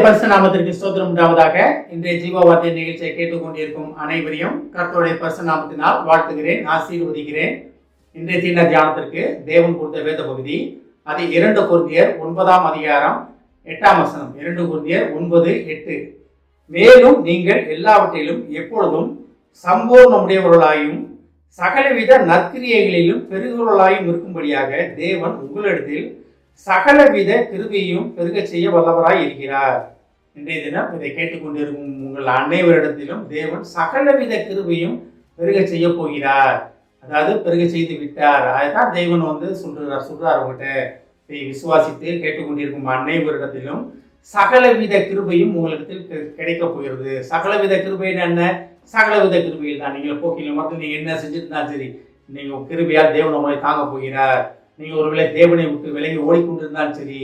பரிசு நாமத்திற்கு ஸ்தோத்திரம் உண்டாவதாக. இன்றைய ஜீவ வார்த்தை நிகழ்ச்சியை கேட்டுக்கொண்டிருக்கும் அனைவரையும் கர்த்தருடைய பரிசு நாமத்தினால் வாழ்த்துகிறேன், ஆசீர்வதிக்கிறேன். இன்றைய தீன தியானத்திற்கு தேவன் கொடுத்த வேத பகுதி அது 2 கொரிந்தியர் 9ஆம் அதிகாரம் 8ஆம் வசனம். 2 கொரிந்தியர் 9:8. மேலும் நீங்கள் எல்லாவற்றிலும் எப்பொழுதும் சம்பூர்ணமுடையவர்களாயும் சகலவித நற்கிரியைகளிலும் பெருகுவர்களாயும் இருக்கும்படியாக தேவன் உங்களிடத்தில் சகலவித கிருபையும் பெருக செய்ய வல்லவராய் இருக்கிறார். இன்றைய தினம் இதை கேட்டுக்கொண்டிருக்கும் உங்கள் அனைவரிடத்திலும் தேவன் சகலவித கிருபையும் பெருக செய்ய போகிறார். அதாவது பெருக செய்து விட்டார். அதுதான் தேவன் சொல்றார் உங்கள்கிட்ட. இதை விசுவாசித்து கேட்டுக்கொண்டிருக்கும் அனைவரிடத்திலும் சகலவித கிருபையும் உங்களிடத்தில் கிடைக்க போகிறது. சகலவித கிருபைன்னு என்ன? சகலவித கிருபையில் தான். நீங்கள் போக்கிலும் மட்டும் நீங்க என்ன செஞ்சுருந்தாலும் சரி, நீங்க கிருபையால் தேவன் உங்களை தாங்க போகிறார். நீங்கள் ஒருவேளை தேவனை விட்டு விலகி ஓடிக்கொண்டிருந்தாலும் சரி,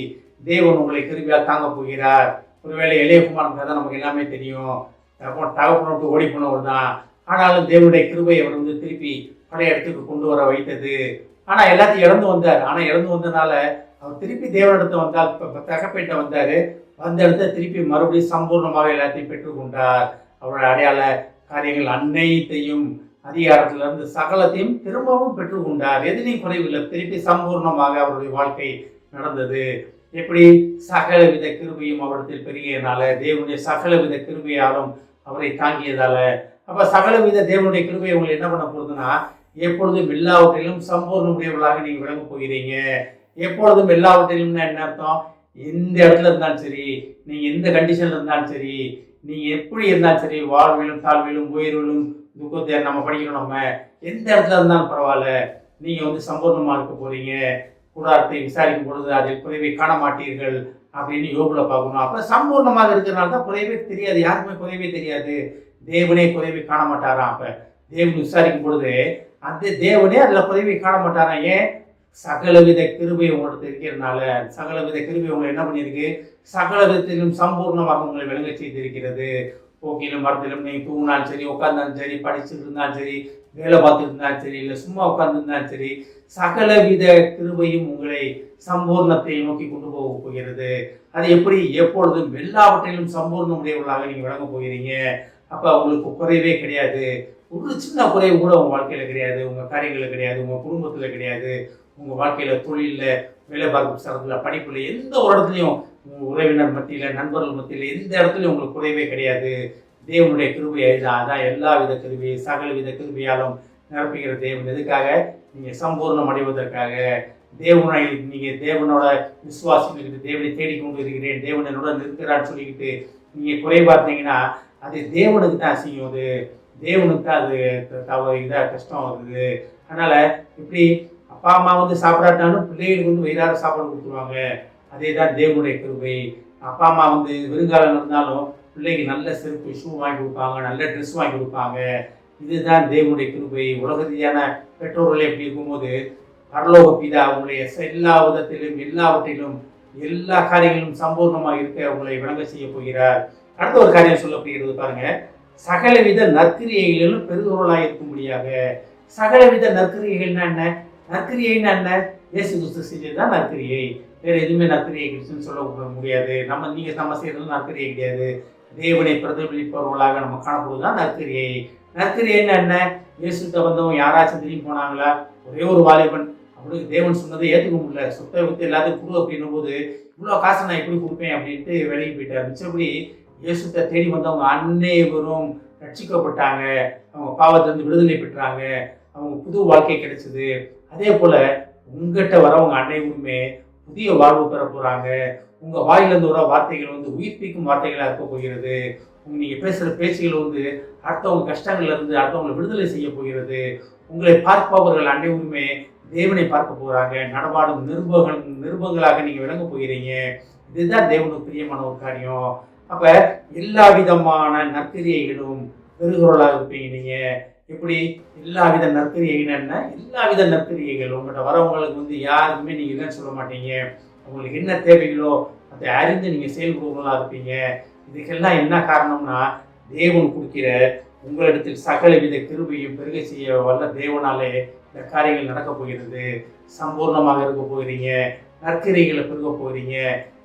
தேவன் உங்களை கிருபையால் தாங்க போகிறார். ஒருவேளை இளையகுமாரன் கதை நமக்கு எல்லாமே தெரியும். தகப்பனை விட்டு ஓடி போனவர் தான். ஆனாலும் தேவனுடைய கிருபை அவர் திருப்பி பழைய இடத்துக்கு கொண்டு வர வைத்தது. ஆனால் எல்லாத்தையும் இழந்து வந்தார். ஆனால் இழந்து வந்ததுனால அவர் திருப்பி தேவனிடத்தை வந்தால், தகப்பேட்ட வந்தார். வந்த இடத்த திருப்பி மறுபடியும் சம்பூர்ணமாக எல்லாத்தையும் பெற்றுக்கொண்டார். அவருடைய அடையாள காரியங்கள் அனைத்தையும் அதிகாரத்திலிருந்து சகலத்தையும் திரும்பவும் பெற்றுக்கொண்டார். எதிலையும் குறைவில்லை. திருப்பி சம்பூர்ணமாக அவருடைய வாழ்க்கை நடந்தது. எப்படி? சகலவித கிருபையும் அவரிடத்தில் பெருகியனால, தேவனுடைய சகலவித கிருபையாலும் அவரை தாங்கியதால. அப்ப சகலவித தேவனுடைய கிருபை உங்களை என்ன பண்ண போகுதுன்னா, எப்பொழுதும் எல்லாவற்றிலும் சம்பூர்ணமுடையவர்களாக நீங்க விளங்க போகிறீங்க. எப்பொழுதும் எல்லாவற்றிலும் என்ன அர்த்தம்? எந்த இடத்துல இருந்தாலும் சரி, நீங்க எந்த கண்டிஷன்ல இருந்தாலும் சரி, நீங்க எப்படி இருந்தாலும் சரி, வாழ்விலும் தாழ்விலும் உயர்விலும் துக்கத்தை நம்ம படிக்கணும். நம்ம எந்த இடத்துல இருந்தாலும் பரவாயில்ல, நீங்க சம்பூர்ணமா இருக்க போறீங்க. கூடாரத்தை விசாரிக்கும் பொழுது அதில் குறைவை காண மாட்டீர்கள் அப்படின்னு யோகுல பார்க்கணும். அப்ப சம்பூர்ணமாக இருக்கிறனால தான் குறைவே தெரியாது. யாருக்குமே குறைவே தெரியாது. தேவனே குறைவை காண மாட்டாராம். அப்ப தேவன் விசாரிக்கும் பொழுது அந்த தேவனே அதுல குறைவை காண மாட்டாராம். ஏன்? சகலவித கிருபை உங்களுக்கு இருக்கிறதுனால. சகலவித கிருபை உங்களை என்ன பண்ணியிருக்கு? சகல விதத்திலும் சம்பூர்ணமாக உங்களை விளங்க செய்திருக்கிறது. போக்கிலும் மரத்திலும் நீங்கள் தூங்கினாலும் சரி, உட்கார்ந்தாலும் சரி, படிச்சுட்டு இருந்தாலும் சரி, வேலை பார்த்துட்டு இருந்தாலும் சரி, இல்லை சும்மா உட்கார்ந்துருந்தாலும் சரி, சகலவித கிருபையும் உங்களை சம்பூர்ணத்தை நோக்கி கொண்டு போக போகிறது. அது எப்படி? எப்பொழுதும் எல்லாவற்றிலும் சம்பூர்ணம் உடையவர்களாக நீங்கள் விளங்க போகிறீங்க. அப்போ உங்களுக்கு குறைவே கிடையாது. ஒரு சின்ன குறைவு கூட உங்கள் வாழ்க்கையில் கிடையாது. உங்கள் காரியங்களில் கிடையாது, உங்கள் குடும்பத்தில் கிடையாது, உங்கள் வாழ்க்கையில், தொழிலில், வேலை பார்க்கும் ஸ்தலத்தில், படிப்பில், எந்த ஒரு இடத்துலையும், உங்கள் உறவினர் மத்தியில், நண்பர்கள் மத்தியில், எந்த இடத்துலையும் உங்களுக்கு குறைவே கிடையாது. தேவனுடைய கிருபையை அதான் எல்லா வித கிருபை சகல வித கிருபையாலும் நிரப்புகிற தேவன். எதுக்காக? நீங்கள் சம்பூர்ணம் அடைவதற்காக. தேவனை நீங்கள் தேவனோட விசுவாசிக்கிட்டு தேவனை தேடிக்கொண்டு இருக்கிறேன், தேவன் என்னோட நிற்கிறான்னு சொல்லிக்கிட்டு நீங்கள் குறை பார்த்தீங்கன்னா அது தேவனுக்கு தான் அசிங்கம். அது தேவனுக்கு தான் அது இதாக கஷ்டம் வருது. அதனால் இப்படி அப்பா அம்மா சாப்பிடாட்டாலும் பிள்ளைகளுக்கு வயிறார சாப்பாடு கொடுத்துருவாங்க. அதே தான் தேவனுடைய கிருபை. அப்பா அம்மா வெறுங்காலம் இருந்தாலும் பிள்ளைக்கு நல்ல செருப்பு, ஷூ வாங்கி கொடுப்பாங்க, நல்ல ட்ரெஸ் வாங்கி கொடுப்பாங்க. இதுதான் தேவனுடைய கிருபை. உலக ரீதியான பெற்றோர்கள் எப்படி இருக்கும்போது பரலோக பிதா உங்களுடைய எல்லா விதத்திலும் எல்லாவற்றிலும் எல்லா காரியங்களிலும் சம்பூர்ணமாக இருக்க உங்களை விளங்க செய்ய போகிறார். அடுத்த ஒரு காரியம் சொல்லப்படுகிறது பாருங்க. சகலவித நற்கிரியைகளிலும் பெருகுவர்களாக இருக்கும்படியாக. சகலவித நற்கிரியைகள்னா என்ன? நற்கிரியைன்னா என்ன? இயேசு கிறிஸ்து செஞ்சதுதான் நற்கிரியை. வேற எதுவுமே நற்கிரியை கிறிஸ்துன்னு சொல்ல முடியாது. நம்ம செய்யறது நற்கிரியை கிடையாது. தேவனை பிரதிபலிப்பவர்களாக நம்ம காணப்படுவதுதான் நற்கிரியை. நற்கிரியைன்னா என்ன? இயேசுகிட்ட வந்தவங்க யாராச்சும் திரும்பி போனாங்களா? ஒரே ஒரு வாலிபன். அவனுக்கு தேவன் சொன்னதை ஏற்றுக்க முடியல. சொத்தை வித்து எல்லாத்தையும் கொடு அப்படின்னும் போது, இவ்வளோ காசை நான் எப்படி கொடுப்பேன் அப்படின்ட்டு விலகி போயிட்டார். மிச்சபடி இயேசுத்தை தேடி வந்தவங்க அனைவரும் ரட்சிக்கப்பட்டாங்க. அவங்க பாவத்திலிருந்து விடுதலை பெற்றாங்க. அவங்க புது வாழ்க்கை கிடைச்சது. அதே போல உங்ககிட்ட வரவங்க அனைவருமே புதிய வாழ்வு பெற போறாங்க. உங்க வாயிலிருந்து வர வார்த்தைகள் உயிர்ப்பிக்கும் வார்த்தைகளா இருக்க போகிறது. நீங்க பேசுற பேச்சுகள் அடுத்தவங்க கஷ்டங்கள்ல இருந்து அடுத்தவங்களை விடுதலை செய்ய போகிறது. உங்களை பார்ப்பவர்கள் அனைவருமே தேவனை பார்க்க போறாங்க. நடமாடும் நிருபங்களாக நீங்க விளங்க போகிறீங்க. இதுதான் தேவனுக்கு பிரியமான ஒரு காரியம். அப்ப எல்லா விதமான நற்கிரியைகளும் பெருகுறவர்களாக இருப்பீங்க. நீங்க எப்படி? எல்லா வித நற்கிரியைகள் என்ன? எல்லா வித நற்கிரியைகள் உங்கள்கிட்ட வரவங்களுக்கு யாருக்குமே நீங்க இல்லைன்னு சொல்ல மாட்டீங்க. உங்களுக்கு என்ன தேவைகளோ அதை அறிந்து நீங்க செயல்படுவர்களாக இருப்பீங்க. இதுக்கெல்லாம் என்ன காரணம்னா, தேவன் கொடுக்கிற உங்களிடத்தில் சகலவித கிருபையும் பெருக செய்ய வல்ல தேவனாலே இந்த காரியங்கள் நடக்க போகிறது. சம்பூர்ணமாக இருக்க போகிறீங்க. நற்கிரைகளை பெருக போகிறீங்க.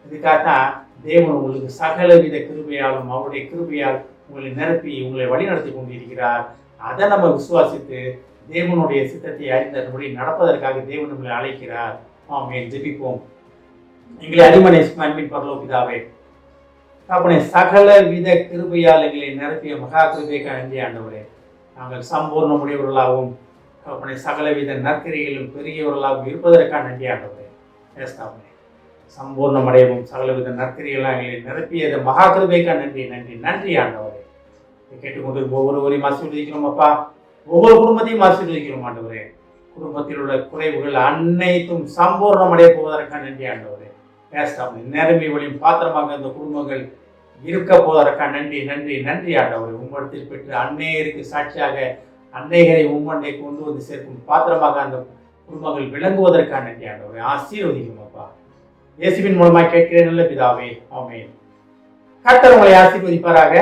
இதுக்காகத்தான் தேவன் உங்களுக்கு சகலவித கிருபையாலும் அவருடைய கிருபையால் உங்களை நிரப்பி உங்களை வழிநடத்தி கொண்டிருக்கிறார். அதை நம்ம விசுவாசித்து தேவனுடைய சித்தத்தை அறிந்தபடி நடப்பதற்காக தேவன் நம்மளை அழைக்கிறார். ஆமென். ஜெபிப்போம். எங்களை அடிமனை அன்பின் பரலோக பிதாவே, அப்படி சகல வித கிருபையால் எங்களை நிரப்பிய மகா கிருபைக்கு நன்றி ஆண்டவரே. நாங்கள் சம்பூர்ணமுடையவர்களாகவும் அப்படி சகலவித நற்கரிகளும் பெரியவர்களாகவும் இருப்பதற்காக நன்றி ஆண்டவரே. ஏஸ்தாவே, சம்பூர்ணம் அடையவும் சகலவித நற்கரிகளாக எங்களை நிரப்பியது மகா கிருபைக்கு நன்றி நன்றி நன்றி ஆண்டவரே. கேட்டுக்கொண்டு ஒவ்வொருவரையும் ஆசீர்வதிக்கிறோம் அப்பா. ஒவ்வொரு குடும்பத்தையும் ஆசீர்வதிக்கிறோம் ஆண்டவரே. குடும்பத்தில் உள்ள குறைவுகள் அனைத்தும் சம்பூர்ணம் அடைய போவதற்காக நன்றி ஆண்டவரே. ஏஸ்தாவே, நிரம்பி வழியும் பாத்திரமாக அந்த குடும்பங்கள் இருக்க போவதற்காக நன்றி நன்றி நன்றி ஆண்டவரே. உம்மிடத்தில் பெற்று அன்னையருக்கு சாட்சியாக அன்னையரை உம்மண்டை கொண்டு வந்து சேர்க்கும் பாத்திரமாக அந்த குடும்பங்கள் விளங்குவதற்காக நன்றி ஆண்டவரே. ஆசீர்வதிக்கும் அப்பா. இயேசுவின் மூலமாக கேட்கிறேன் நல்ல பிதாவே. ஆமென். கர்த்தர் உங்களை ஆசீர்வதிப்பாராக.